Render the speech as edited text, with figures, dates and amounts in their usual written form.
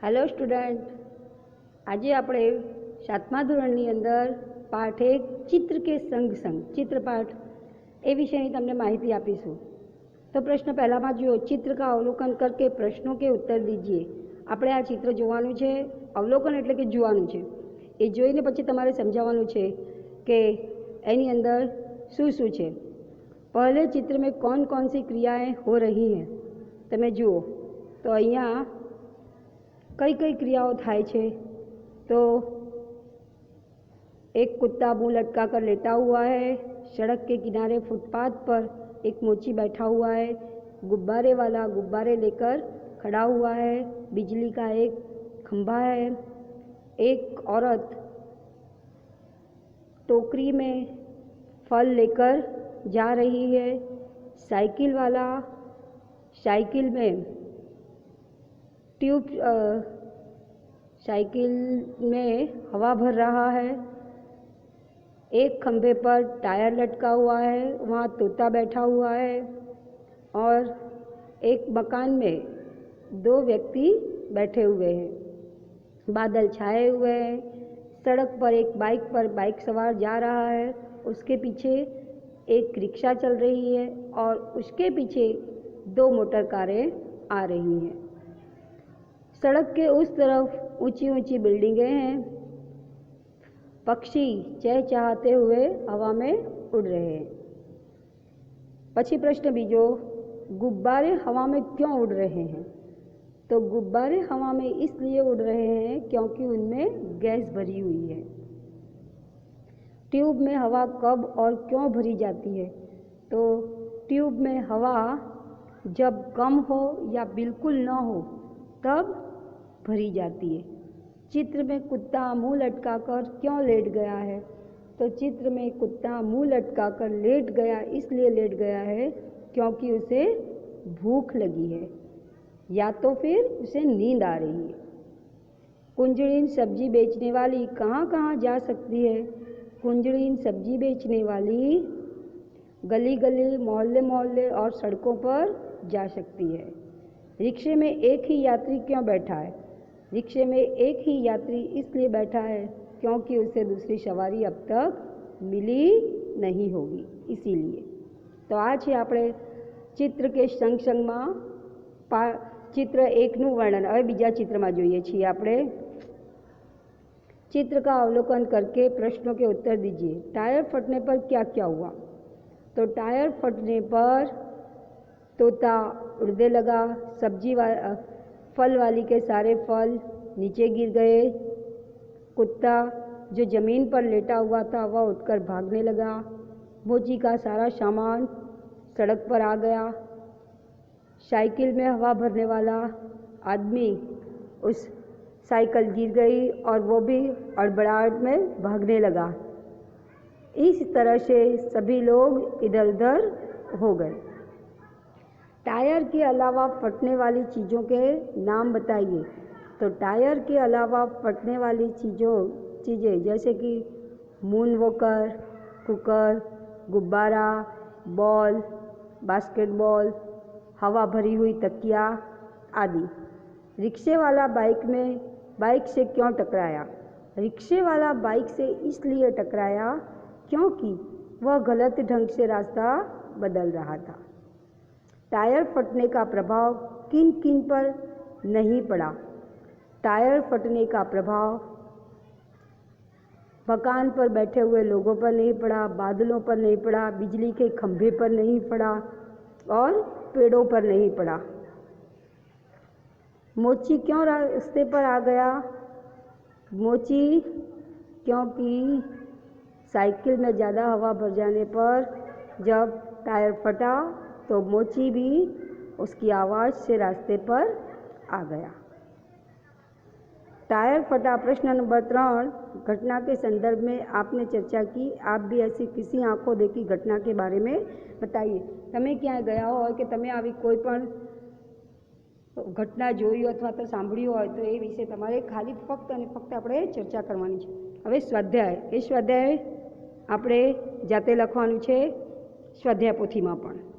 Hello student, आज આપણે સાતમા ધોરણની અંદર પાઠ 1 ચિત્ર કે સંગ સંગ ચિત્રપાઠ એ વિષયની તમને માહિતી આપીશું। તો પ્રશ્ન પહેલામાં જુઓ, चित्र का अवलोकन करके प्रश्नों के उत्तर दीजिए। આપણે આ ચિત્ર જોવાનું છે, અવલોકન એટલે કે જોવાનું છે। એ જોઈને પછી તમારે સમજાવવાનું છે કે એની અંદર શું શું છે। पहले चित्र में कौन कौन सी क्रियाएं हो रही हैं તમે જુઓ તો અહીંયા कई कई क्रियाओं थाय छे। तो एक कुत्ता मुंह लटका कर लेटा हुआ है, सड़क के किनारे फुटपाथ पर एक मोची बैठा हुआ है, गुब्बारे वाला गुब्बारे लेकर खड़ा हुआ है, बिजली का एक खंभा है, एक औरत टोकरी में फल लेकर जा रही है, साइकिल वाला साइकिल में ट्यूब साइकिल में हवा भर रहा है, एक खंभे पर टायर लटका हुआ है, वहाँ तोता बैठा हुआ है, और एक मकान में 2 व्यक्ति बैठे हुए हैं, बादल छाए हुए हैं, सड़क पर एक बाइक पर बाइक सवार जा रहा है, उसके पीछे एक रिक्शा चल रही है और उसके पीछे 2 मोटर कारें आ रही हैं। सड़क के उस तरफ ऊंची ऊंची बिल्डिंगें हैं, पक्षी चहचहाते हुए हवा में उड़ रहे हैं। पछी प्रश्न बीजो, गुब्बारे हवा में क्यों उड़ रहे हैं? तो गुब्बारे हवा में इसलिए उड़ रहे हैं क्योंकि उनमें गैस भरी हुई है। ट्यूब में हवा कब और क्यों भरी जाती है? तो ट्यूब में हवा जब कम हो या बिल्कुल न हो तब भरी जाती है। चित्र में कुत्ता मुंह लटकाकर क्यों लेट गया है? तो चित्र में कुत्ता मुंह लटकाकर लेट गया इसलिए लेट गया है क्योंकि उसे भूख लगी है या तो फिर उसे नींद आ रही है। कुंजड़ीन सब्जी बेचने वाली कहाँ कहाँ जा सकती है? कुंजड़ीन सब्जी बेचने वाली गली गली, मोहल्ले मोहल्ले और सड़कों पर जा सकती है। रिक्शे में एक ही यात्री क्यों बैठा है? रिक्शे में एक ही यात्री इसलिए बैठा है क्योंकि उसे दूसरी सवारी अब तक मिली नहीं होगी, इसीलिए। तो आज है આપણે चित्र के संग संग में चित्र 1 નું વર્ણન। હવે બીજા चित्रमा જોઈએ છીએ આપણે। चित्र का अवलोकन करके प्रश्नों के उत्तर दीजिए। टायर फटने पर क्या क्या हुआ? तो टायर फटने पर तोता उड़ने लगा, फल वाली के सारे फल नीचे गिर गए, कुत्ता जो ज़मीन पर लेटा हुआ था वह उठकर भागने लगा, मोची का सारा सामान सड़क पर आ गया, साइकिल में हवा भरने वाला आदमी उस साइकिल गिर गई और वो भी हड़बड़ाहट में भागने लगा। इस तरह से सभी लोग इधर उधर हो गए। टायर के अलावा फटने वाली चीज़ों के नाम बताइए। तो टायर के अलावा फटने वाली चीज़ें जैसे कि मून वॉकर, कुकर, गुब्बारा, बॉल, बास्केटबॉल, हवा भरी हुई तकिया आदि। रिक्शे वाला बाइक से क्यों टकराया? रिक्शे वाला बाइक से इसलिए टकराया क्योंकि वह गलत ढंग से रास्ता बदल रहा था। टायर फटने का प्रभाव किन किन पर नहीं पड़ा? टायर फटने का प्रभाव मकान पर बैठे हुए लोगों पर नहीं पड़ा, बादलों पर नहीं पड़ा, बिजली के खंभे पर नहीं पड़ा और पेड़ों पर नहीं पड़ा। मोची क्यों रास्ते पर आ गया? मोची क्योंकि साइकिल में ज़्यादा हवा भर जाने पर जब टायर फटा तो मोची भी उसकी आवाज़ से रास्ते पर आ गया। टायर फटा। प्रश्न नंबर 3, घटना के संदर्भ में आपने चर्चा की, आप भी ऐसी किसी आंखों देखी घटना के बारे में बताइए। તમે ક્યાં ગયા હોય કે તમે આવી કોઈ પણ ઘટના જોઈ અથવા તો સાંભળી હોય તો એ વિશે તમારે ખાલી ફક્ત અને ફક્ત આપણે ચર્ચા કરવાની છે। હવે સ્વાધ્યાય, એ સ્વાધ્યાય આપણે જાતે લખવાનું છે સ્વાધ્યાય પોથીમાં પણ।